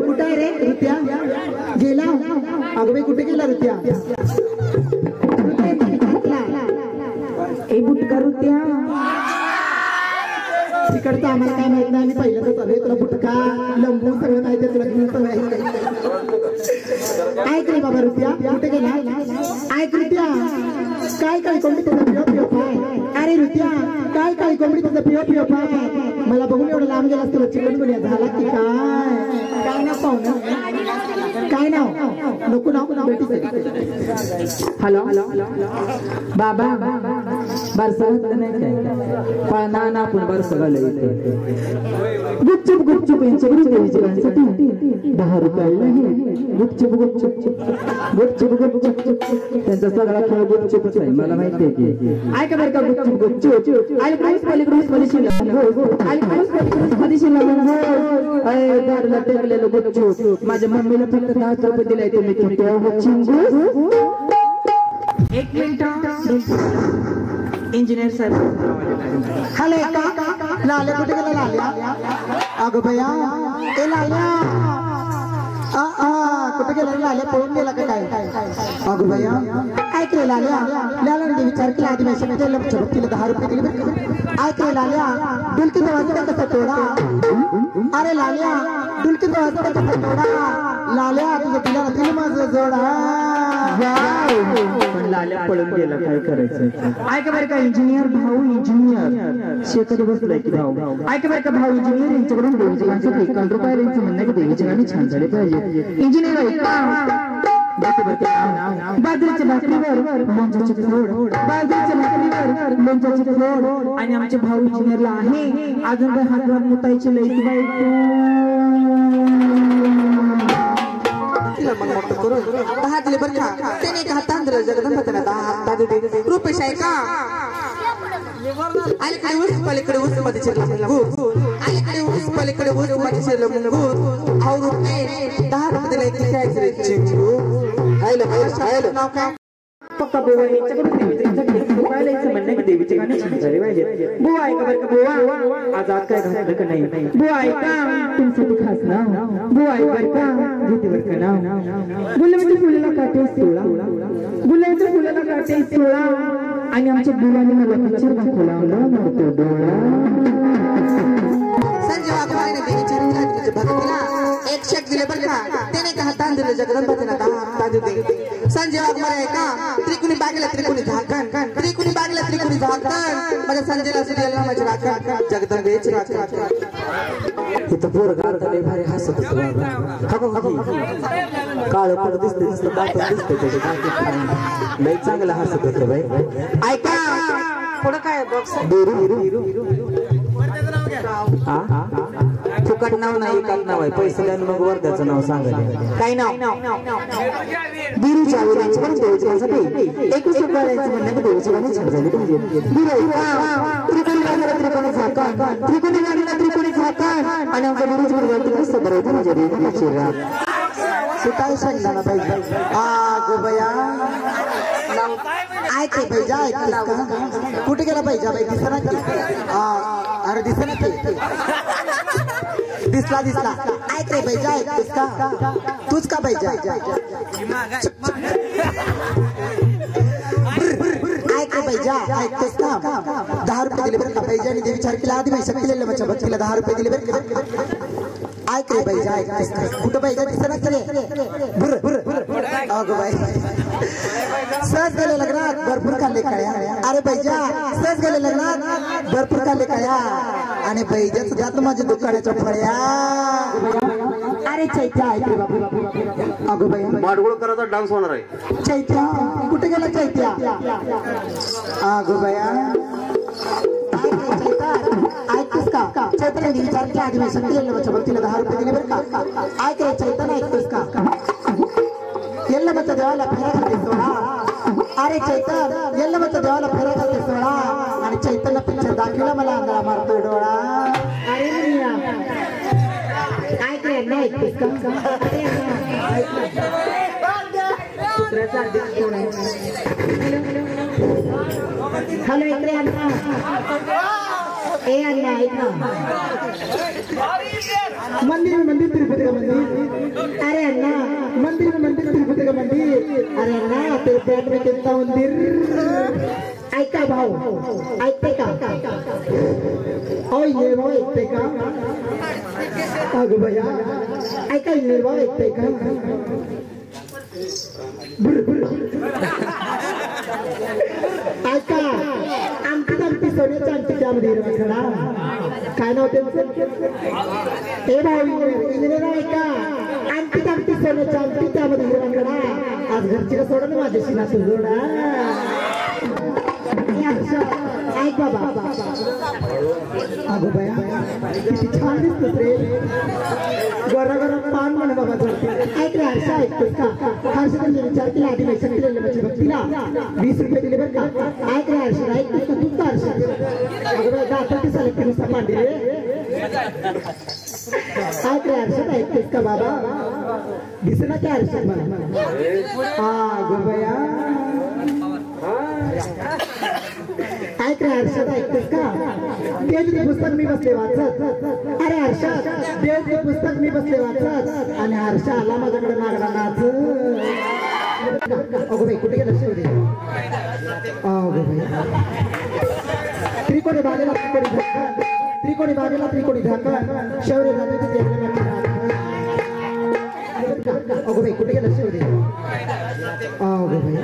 कुठे आहे रे रुत्या गेला अगं बाई कुठे गेला रुत्या ए बुटका रुत्या तिकडचं आम्हाला काय माहित नाही आम्ही पहिल्यांदा चालू तुला बुटका लंबू सगळं माहिती तुला घेऊन ऐक रे बाबा रुत्या कुठे गेला ऐक रुत्या काय काय कोंबडी त्याचा पिओ पिओ पाय अरे रुत्या काय काय कोंबडी त्याचा पिओ पिओ पाय मला बघून एवढं लांब गेला तुला चिकन गुन्हा झाला की काय नाव पाहुणं काय नाव नको नाव बेटी हॅलो बाबा बारसा नाही काय ना ना आपण बारसा घालय गुपचूप गुपचूप यांच्या विचारांसाठी 10 रुपये नाही गुपचूप गुपचूप गुपचूप गुपचूप त्यांचा सगळा खेळ गुपचूपच आहे मला माहिती आहे की ऐका बरं का गुपचूप गुपचूप आणि प्राइस पॉलिग्राफ मध्ये शिल्लक आणि प्राइस पॉलिग्राफ मध्ये शिल्लक अरे दारला टेकलेलं गुपचूप माझ्या मम्मीला फक्त 10 रुपये दिले तुम्ही किती चिंगू 1 मिनिट इंजिनियर साहेब हॅलो लाल्या कुठे गेला लाल्या अगं भैया ए लाल्या कुठे गेला लाल्या पळून गेला का काय अगं भैया ऐक रे लाल्या लाल्याने विचार केला आधी पैसे तिला 10 रुपये दिले ऐक रे लाल्या डुलकी वाजता कसा तोडा अरे लाल्या डुलकी वाजता कसा तोडा लाल्या तुझं तिला दिल माझं जोडा पण लाल्या पळून गेला काय करायचं ऐक बरं का इंजिनियर भाऊ इंजिनियर शेतात बसलाय की भाऊ ऐक बरं का भाऊ इंजिनियर यांच्याकडून देवीची गाणं 1 रुपया यांचं म्हणणं की देवीची गाणी छान झाली पाहिजे इंजिनियर बाजरीच्या भाकरीवर लोणच्याची फोड बाजरीच्या भाकरीवर लोणच्याची फोड आणि आमचे भाऊ इंजिनियरला आहे अजून काय हात मुतायची लई दहा दिले बरं का त्याने का तांदूळ जगदंबा त्याला 10 दिले रुपेश आहे का अलीकडे ऊस पलीकडे ऊस मध्ये शिरला अलीकडे ऊस पलीकडे ऊस मध्ये शिरला भाऊ रुपये 10 रुपये दिले ती काय करायची नाव काय पक्का बुवा याच्याकडून म्हणणं देवीचे गाणे छान झाले पाहिजे बुवा ऐका बरं का बुवा आज काय घातलं का नाही बुवा ऐका तुमचं खास नाव बुवा ऐक बरं का घेते बरं का नाव गुलाबाच्या फुलाला काटे 16 गुलाबाच्या फुलाला काटे 16 आणि आमच्या बुवाने मला पिक्चर दाखवला मरतो डोळा संजय वाघमारेने देवीच्या रात्रीच्या भक्तीला 1 शेक दिले बरं का त्याने का तांदूळ जगदंबा त्याला 10 दिले संजय वाघमारे आहे का त्रिकोणी बागेला त्रिकोणी झाकण त्रिकोणी बागेला त्रिकोणी झाकण माझ्या संजयला सुद्धा माझी राखण जगदंबेची राखण इथं पोरगार झाले भारी हसत काळ काळ दिसते नुसतं दात दिसते लई चांगलं हसत होतं बाई ऐका पुढं काय बॉक्स फुकट नाव नाही एकाच नाव आहे पैसे द्या मग वर्गाचं नाव सांगायचं काय नाव बिरूच्या आवडीची पण देवीसाठी 21 रुपयाचं म्हणणं की देवीची गाणी छान झाली पाहिजे त्रिकोणी गाणीला त्रिकोणी झाकण त्रिकोणी गाणीला त्रिकोणी झाकण आणि आमच्या बिरूच वरती मस्त बरवतो म्हणजे देवीची रात सुताई सांगला पाहिजे गो बया ऐक रे पाहिजे ऐकतेस का कुठे गेला पाहिजे बाई दिसना की अरे दिसना की दिसला ऐक रे पाहिजे ऐकतेस का तूच का पाहिजे ऐक रे पाहिजे ऐकतेस का 10 रुपये दिले बरं का पाहिजे आणि ते विचार केला आधी पैसा केलेला माझ्या बच्चीला 10 रुपये दिले बरं का ऐक रे पाहिजे ऐकतेस का कुठं पाहिजे दिसना अगं बाई सहज गेले लग्नात भरपूर खाल्ले काळ्या अरे बैजा सहज गेले लग्नात भरपूर खाल्ले काळ्या आणि बैजाच जात माझ्या दुकानाच्या फळ्या अरे चैत्या ऐक रे बाबू अगं बाई माडगुळकरांचा डान्स होणार आहे चैत्या कुठे गेला चैत्या अगं बाया ऐकतेस का चैत्याने विचार केला आधी मी सांगितलेलं माझ्या भक्तीला 10 रुपये दिले बरं का ऐक रे चैत्याने ऐकतेस का ಎಲ್ಲ ಮತ್ತೆ ದೇವಾಲ फेरा करते सोडा अरे चैतन ಎಲ್ಲ ಮತ್ತೆ देवाला फेरा करते सोडा आणि चैतन्य पिक्चर दाखवला मला अंगाला मारतोय डोळा अरे मिया काय काय नाही कुत्र्याचा दिस कोण आहे हॅलो इकडे अण्णा ए अण्णा ऐक ना मंदिर में मंदिर तिरुपति का मंदिर अरे अण्णा मंदिर में मंदिर तिरुपति का मंदिर अरे अण्णा तेरे पेट में कितना मंदिर ऐका भाऊ ऐकते का ओ ये भाऊ ऐकते का अगं भैया ऐका ये भाऊ ऐकते का ऐका आमची सोन्याच्या आणखी त्यामध्ये खडा काय नाव त्यांचं हे भाऊ इंजिनियर ऐका आणखी सोन्याच्या आणखी त्यामध्ये खडा आज घरची का सोडा ना माझ्याशी ना जोडा ऐक बाबा अगो बया किती छान दिसतोस रे गोरा गोरा पान म्हण बाबा ऐक रे हर्षा ऐकतोस का हर्षाने विचार केला आधी पैसा दिलेला माझ्या भक्तीला 20 रुपये दिले बरं का ऐक रे हर्षा ऐकतोस का तूच हर्षा अगं बया आता ती साले नुसता मांडी रे ऐक रे हर्षा ऐकतोस का बाबा दिसना क्या हर्षा मला अगं बया ऐक रे हर्षद ऐकतेस का देवचे पुस्तक मी बसले वाचत अरे हर्षद देवचे पुस्तक मी बसले वाचत आणि हर्षा आला माझ्याकडे नागडा नाच अगो बाई कुठे गेला शेवटी अगो बाई त्रिकोणी बागेला त्रिकोणी झाकण शौर्य झाले अगो बाई कुठे गेला शेवटी अगो बाई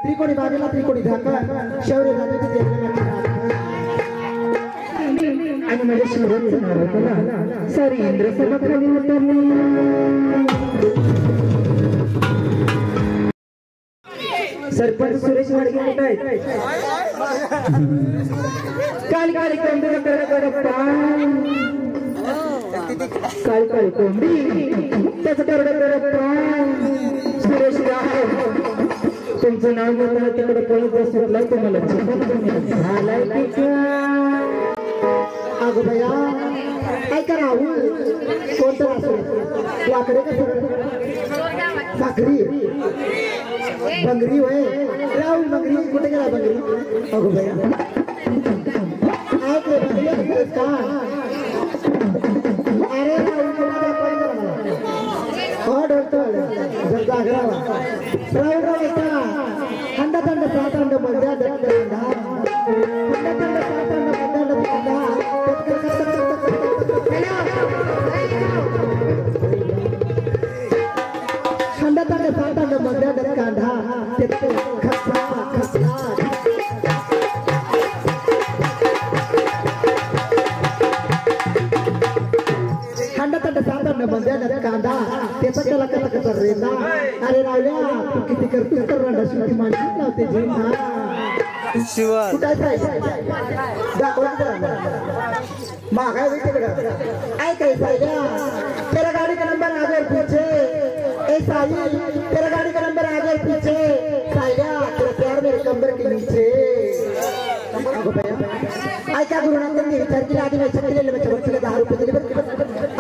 त्रिकोणी बागेला त्रिकोणी झाकण शौर्य झाले आणि माझ्या शिवराजचं नाव होतं सॉरी इंद्र सभाखाली उतरले सरपंच सुरेश वाडगे कुठे आहेत काळी कोंबडी काळी कोंबडी त्याचं सुरेश राव तुमचं नाव घेताना तिकडे पळत सुटलाय तुम्हाला अगं भैया ऐका राहू कोणतं असेल लाकडे कसं भाकरी बंगरी होय राहू बंगरी कुठे गेला बंगरी अगं भैया ऐक रे बंगरी का अरे राहू हो डॉक्टर जर जागरावा राहू ऐका थंड साथंड मध्या थंड साथंड मध्या कांधा थंड साथंड मध्या कांदा त्याचा त्याला कसा रेंदा अरे रावल्या तू किती करतोस तर रंडाशी माणसं लावते तेरा गाड़ी का नंबर आगे और पीछे ए साई तेरा गाड़ी का नंबर आगे और पीछे साइया तेरा प्यार मेरे कमर के नीचे आय क्या गुरुनाथ ने विचार केला आधी पैसे दिलेले बच्चे बच्चे 10 रुपये दिले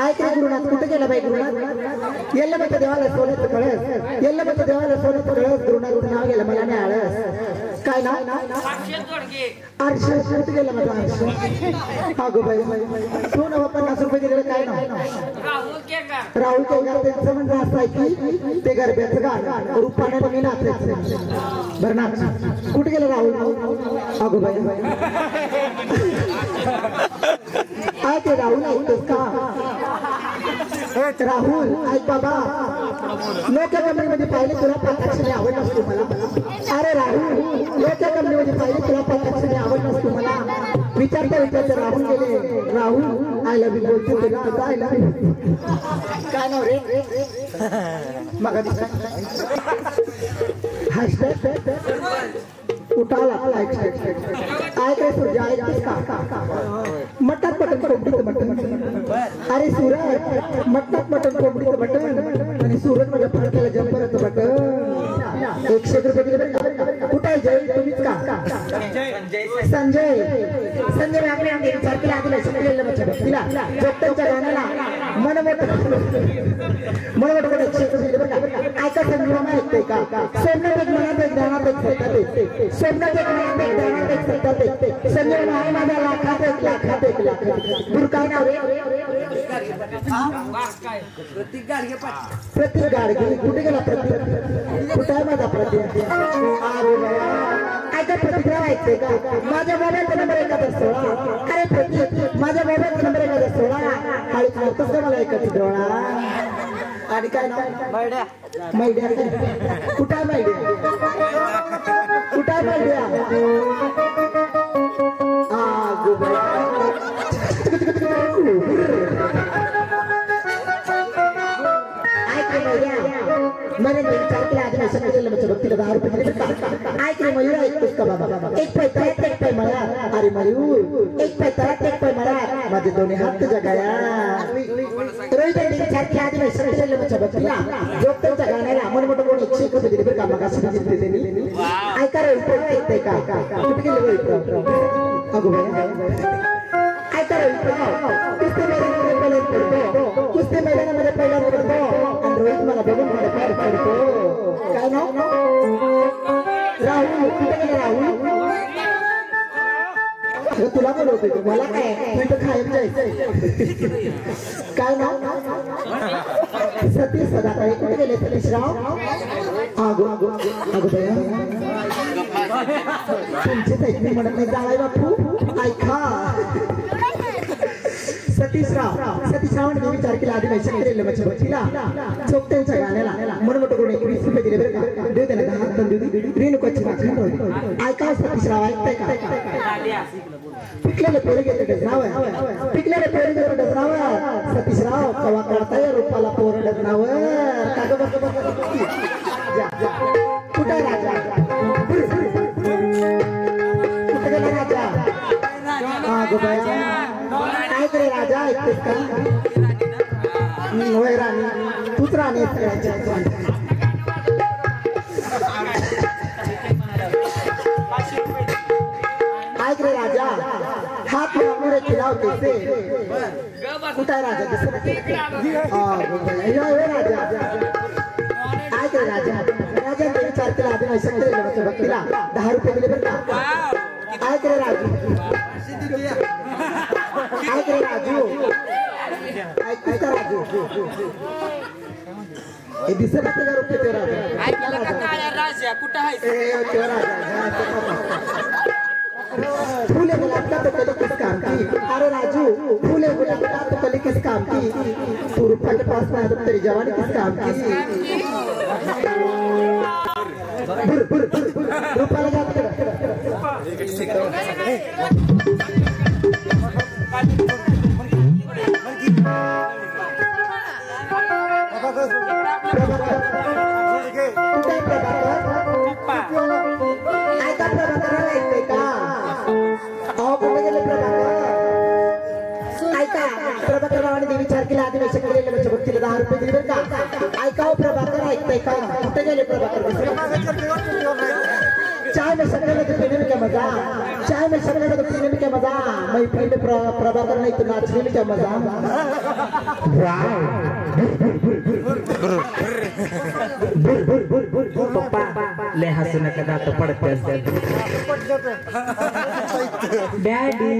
आय क्या गुरुनाथ कुठे गेला बाई गुरुनाथ येल्ला बच्चे देवाला सोन्याचं कळस येल्ला बच्चे देवाला सोन्याचं कळस गुरुनाथ नाव गेलं मला नाही आळस काय ना आरशे कुठे गेला माझा आरशे अगो बाई सोनं 50 रुपये दिलेलं काय ना राहुल केगार त्यांचं म्हणणं असं आहे की ते गरब्याचं गाड रूपाने मी नाचायचं बरं नाच कुठे गेलं राहुल अगो बाई काय ते राहुल ऐकतोस का राहुल ऐक बाबा लोक कंपनीमध्ये पाहिले तुला प्रत्यक्षाने आवड नसतो मला अरे राहुल लोक कंपनीमध्ये पाहिले तुला प्रत्यक्षाने आवड नसतो मला विचारता राहुल गेले राहुल आय लव्ह यू बोलतो तुला आय लव्ह यू काय नाव रे मग उठाला आय काय सूर्य ऐकतेस का मटन कोंबडीचं अरे सूरज मटन कोंबडीचं मटन आणि सूरज माझ्या फडक्याला जंपरचं बटन 100 रुपये दिले कुठे जय तुम्हीच का संजय वागले आम्ही विचार केला आधी लक्ष दिलेलं बच्चा तिला डॉक्टरच्या गाण्याला मन मोठं ऐका संगीत ऐकतोय का सोमनाथ एक मनात एक ध्यानात एक सत्यात सोमनाथ एक मनात एक ध्यानात एक सत्यात संगीत आहे माझ्या लाखात एक गुरु काय नाव रे प्रतीक गाडगे कुठे गेला प्रतीक कुठे आहे माझा प्रतीक ऐका प्रतिक्रिया ऐकते का माझ्या मोबाईलचा नंबर 1116 अरे प्रतीक माझ्या मोबाईलचा नंबर 1116 खाली करतोस का मला एकच डोळा आणि काय नाव मैड्या कुठं आहे मैड्या कुठं आहे मैड्या मैंने विचार किया आज मैं समझ ले बच्चे भक्ति का 10 रुपए आय के मयूर एक पुस्तक बाबा एक पैसा एक पैसा मला अरे मयूर एक पैसा एक पैसा मला माझे दोन्ही हात जगाया रोहित विचार किया आज मैं समझ ले बच्चे भक्ति ना जोक्तच्या गाण्याला मन मोठं कोण 100 रुपये दिले बरं का मगाशी दिले त्यांनी आय का रे ऐकते का कुठे गेले रोहित अगो बाय आय का रे कुस्ती मैदानामध्ये पहिला पडतो आणि रोहित मला बघून मला पार पडतो काय नाव राहुल कुठे गेला राहुल तुला बोलवतोय मला काय मी तर खायला जायचंय काय नाव सतीश सदाकाळे कुठे गेले सतीशराव आगो आगो आगो बया तुमचीच ऐकणी म्हणत नाही जावाय बापू ऐका सतीशरावांनी विचार केला आधी पैसे केले माझ्या भक्तीला चोपट्यांच्या गाण्याला मन मोठं करून 21 रुपये दिले बरं का देव त्याला 10 हात देऊ रेणुकाची भाकरी होती ऐका सतीशराव ऐकताय का पिकलेले पेरे घेते डजनाव पिकलेले पेरे घेते डजनाव सतीशराव कवा काढताय रूपाला पोर डजनावर कागद कुठे राजा कुठे गेला राजा गो बाया काय करे राजा ऐकतेस का होय राणी तूच राणी ऐक रे राजा हात मागून खिलाव कैसे कुठे राजा राजा ऐक रे राजा राजा विचार केला आधी नाही शकते भक्तीला 10 रुपये दिले बरं का ऐक रे राजू ऐक रे राजू ऐक राजू हे दिसत नाही का रुपये ते राजा ऐकला का काळ्या राजा कुठं आहे ते राजा फूले गुलाब का तो कली किस काम की अरे राजू फूले गुलाब का तो कली किस काम की तू रूपा के पास में तो तेरी जवानी किस काम की रूपा लगा विचार केला आधी पैसे केलेले म्हणजे भक्तीला 10 रुपये दिले बरं का ऐकाव प्रभाकर ऐकताय का कुठे गेले प्रभाकर चाय में शक्कर तो पीने में क्या मजा चाय में शक्कर तो पीने में क्या मजा मैं पीने प्रभाकर नहीं तो नाचने में क्या मजा पप्पा ले हंसू नका दात पडते डॅडी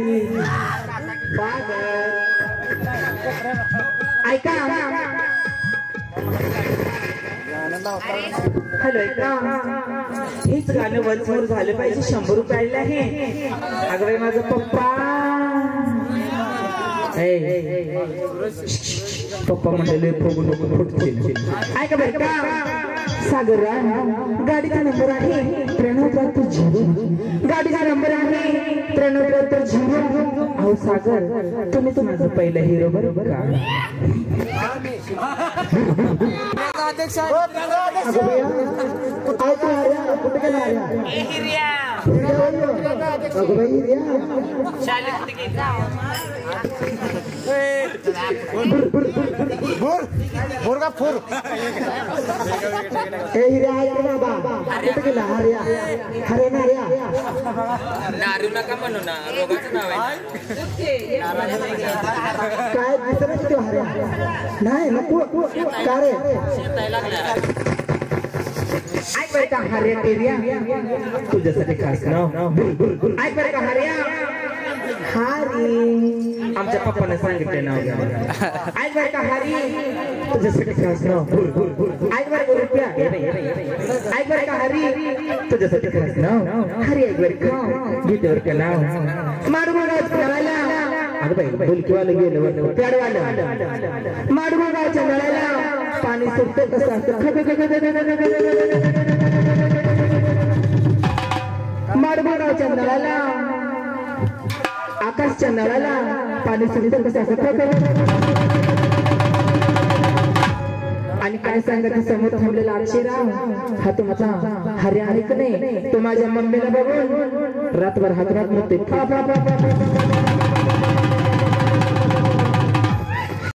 ऐका हॅलो ऐका हेच गाणं वरचवर झालं पाहिजे 100 रुपयाला आहे अगं बाई माझा पप्पा पप्पा म्हणाले फुगू नको फुटतील ऐका बरं का सागर गाडीचा नंबर आहे 93 गाडीचा नंबर आहे 93 अहो सागर तुम्हीच माझं पहिलं हिरो बरोबर का हे हिरे आहे बाबा कुठे गेला हर्या हरे नार्या नारू नका म्हणू ना रोगाचं नाव आहे काय दिसत किती हर्या नाही नको का रे शेतायला लागल्या ऐक बरं का हर्या टेरिया तुझ्यासाठी खास नाव ऐक बरं का हर्या हरी आमच्या पप्पाने सांगितले नाव ऐक बरं का हरी तुझ्यासाठी खास नाव ऐक बरं का रुपया ऐक बरं का हरी तुझ्यासाठी खास नाव हरी ऐक बरं का गीतेवर का नाव माडगोळगावच्या नळाला अगं बाई बोलकीवालं गेलं प्याडवालं माडगोळगावच्या नळाला पाणी सुटतं कसं माडगोळगावच्या नळाला आकाशच्या नळाला पाणी सुटतं कसं आणि काय सांगत समोर थांबलेला अक्षराव हा तो माझा हर्या आहे का नाही तो माझ्या मम्मीला बघून रातभर हातरात म्हणते